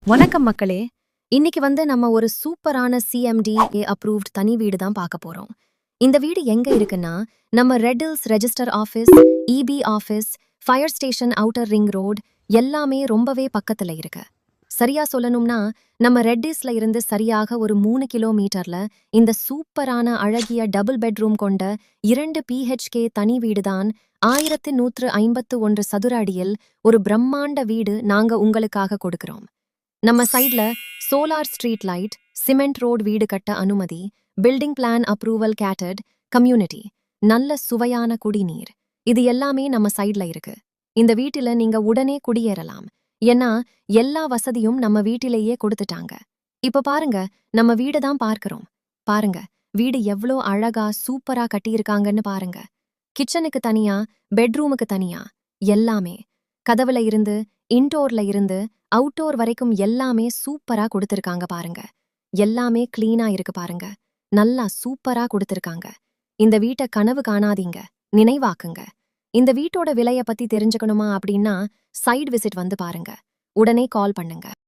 வணக்கம் மக்களே. இன்னைக்கு நம்ம ஒரு சூப்பரான சிஎம்டிஏ அப்ரூவ்ட் தனி வீடு தான் பார்க்க போறோம். இந்த வீடு எங்க இருக்குன்னா, நம்ம red hills register office, EB office, fire station outer ring road எல்லாமே ரொம்பவே பக்கத்துல இருக்கு. சரியா சொல்லணும்னா, நம்ம ரெட் ஹில்ஸ்ல இருந்து சரியாக ஒரு 3 கிலோமீட்டர்ல இந்த சூப்பரான அழகிய டபுள் பெட்ரூம் கொண்ட 2 பிஹெச்கே தனி வீடு தான் 1151 சதுர அடியில் ஒரு பிரம்மாண்ட வீடு நாங்க உங்களுக்காக கொடுக்கிறோம். நம்ம சைட்ல solar street light, cement road வீடு கட்ட அனுமதி, building plan approval gated, community, நல்ல சுவையான குடிநீர் இது எல்லாமே நம்ம சைட்ல இருக்கு. இந்த வீட்டில நீங்க உடனே குடியேறலாம். ஏன்னா எல்லா வசதியும் நம்ம வீட்டிலேயே கொடுத்துட்டாங்க. இப்ப பாருங்க, நம்ம வீடு தான் பார்க்கிறோம். பாருங்க, வீடு எவ்ளோ அழகா சூப்பரா கட்டியிருக்காங்கன்னு பாருங்க. கிச்சனுக்கு தனியா, பெட்ரூமுக்கு தனியா, எல்லாமே. கதவுல இருந்து, இன்டோர்ல இருந்து, அவுட்டோர் வரைக்கும் எல்லாமே சூப்பரா கொடுத்திருக்காங்க பாருங்க. எல்லாமே கிளீனா இருக்கு பாருங்க. நல்லா சூப்பரா கொடுத்திருக்காங்க. இந்த வீட்டை கனவு காணாதீங்க, நினைவாக்குங்க. இந்த வீட்டோட விலைய பத்தி தெரிஞ்சுக்கணுமா அப்படின்னா, சைட் விசிட் வந்து பாருங்க. உடனே கால் பண்ணுங்க.